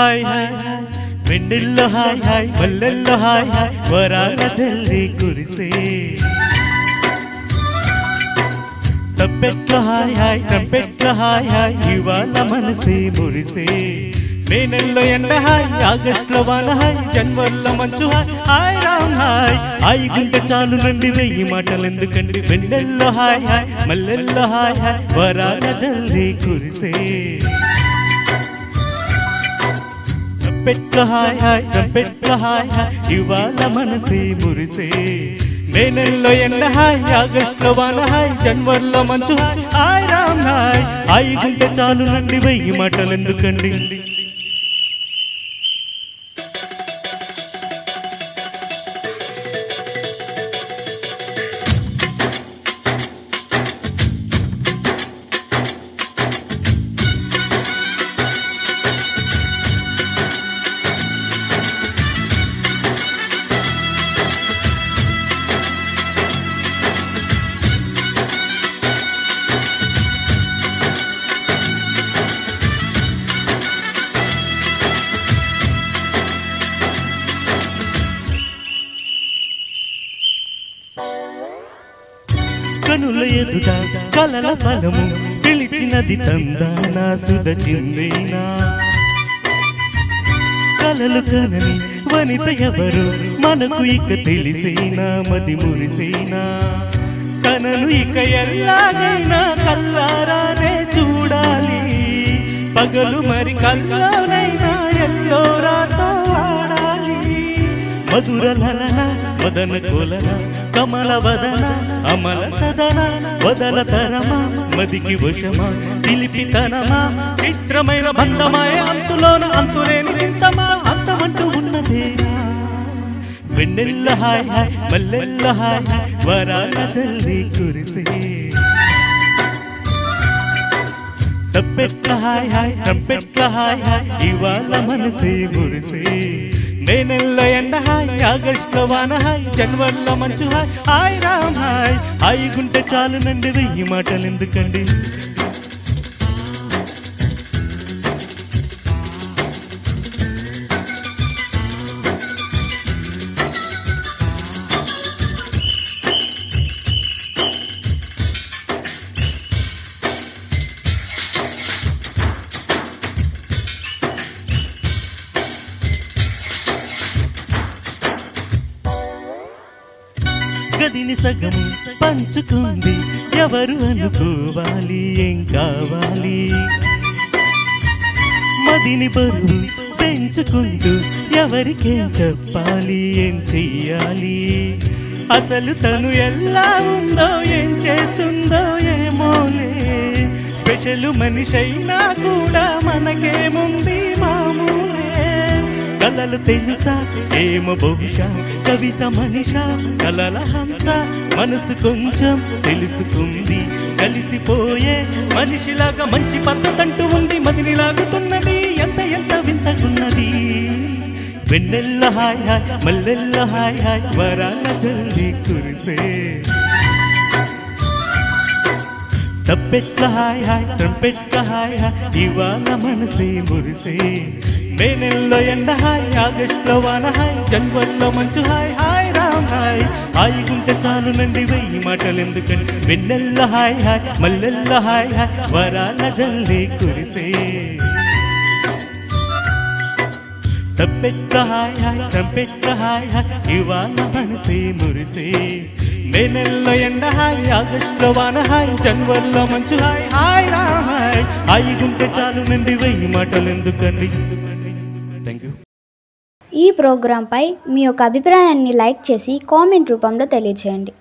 Hi hi వెన్నెల్లో hi hi మల్లెల్లో hi హాయ్ వరాల జల్లి కురిసే తప్పెట్లో హాయ్ హాయ్ ట్రంపెట్లో హాయ్ హాయ్ ఇవాళ మనసే మురిసే మే నెలలో ఎండ హాయ్ ఆగస్టులో వాన హాయ్ జనవరిలో మంచు హాయ్ హాయ్ రామ్ హాయ్ హాయ్ గుండె చాలు నండి వెయ్యి మాటలు ఎందుకండి వెన్నెల్లో హాయ్ హాయ్ మల్లెల్లో హాయ్ హాయ్ వరాల జల్లి కురిసే తప్పెట్లో హాయ్ హాయ్ ట్రంపెట్లో హాయ్ హాయ్ ఇవాళ మనసే మురిసే మే నెలలో ఎండ హాయ్ ఆగస్టులో వాన హాయ్ జనవరిలో మంచు హాయ్ హాయ్ రామ్ హాయ్ హాయ్ గుండె చాలు నండి వెయ్యి మాటలు ఎందుకండి కనుల ఎదుట కలల ఫలము పిలిచినది తందానా సుధ చిందేనా కలలు కనని వనిత ఎవరు మనకు ఇక తెలిసేనా మది మురిసేనా తనను ఇక ఎల్లాగైనా కల్లారానే చూడాలి పగలు మరి కల్లోనైనా ఎల్లోరాతో ఆడాలి మధుర లలన వదన కోలన కమల వదన అమల సదన వదల తరమా మదికి వశమా చిలిపితనమా చిత్రమైన బంధమాయ అంతులోన అంతులేని చింతమా అంతమంటూ ఉన్నదేనా వెన్నెల్ల హాయ్ హాయ్ మల్లెల్ల హాయ్ హాయ్ వరాల జల్లి కురిసే తప్పెట్ల హాయ్ హాయ్ ట్రంపెట్ల హాయ్ హాయ్ ఇవాళ మనసే మురిసే మే నెలలో ఎండ హాయ్ ఆగస్టులో వాన హాయ్ జనవరిలో మంచు హాయ్ హాయ్ రామ్ హాయ్ హాయ్ గుంటె చాలు నండి వెయ్యి మాటలు ఎందుకండి గదిని సగము పంచుకుంది ఎవరు అనుకోవాలి ఏం కావాలి మదిని బరువు పెంచుకుంటూ ఎవరికేం చెప్పాలి ఏం చెయ్యాలి అసలు తను ఎలా ఉందో ఏం చేస్తుందో ఏమోలే స్పెషల్ మనిషి అయినా కూడా మనకేముంది మామూలే కలలు తెలుసా ఏమో బహుశా కవిత మనిష కలల హంస మనసు కొంచెం తెలుసుకుంది కలిసిపోయే మనిషిలాగా మంచి పద్ధతంటూ ఉంది మదిని లాగుతున్నది ఎంత ఎంత వింతకున్నది వెన్నెల్ల హాయ్ హాయ్ మల్లెల్ల హాయ్ హాయ్ వరాల జల్లి కురిసే తప్పెట్ల హాయ్ హాయ్ ట్రంపెట్ల హాయ్ హాయ్ ఇవాళ మనసే మురిసే మే నెలలో ఎండ హాయ్ ఆగస్టులో వాన హాయ్ జనవరిలో మంచు హాయ్ హాయ్ రామ్ హాయ్ హాయ్ గుంటె చాలు నండి వెయ్యి మాటలు ఎందుకండి వెన్నెల్ల హాయ్ హాయ్ మల్లెల్ల హాయ్ హాయ్ వరాల జల్లి కురిసే తప్పెట్ల హాయ్ హాయ్ ట్రంపెట్ల హాయ్ హాయ్ ఇవాళ మనసే మురిసే మే నెలలో ఎండ హాయ్ ఆగస్టులో వాన హాయ్ జనవరిలో మంచు హాయ్ హాయ్ రామ్ హాయ్ హాయ్ గుంటె చాలు నండి వెయ్యి మాటలు ఎందుకండి థ్యాంక్ యూ. ఈ ప్రోగ్రాంపై మీ యొక్క అభిప్రాయాన్ని లైక్ చేసి కామెంట్ రూపంలో తెలియజేయండి.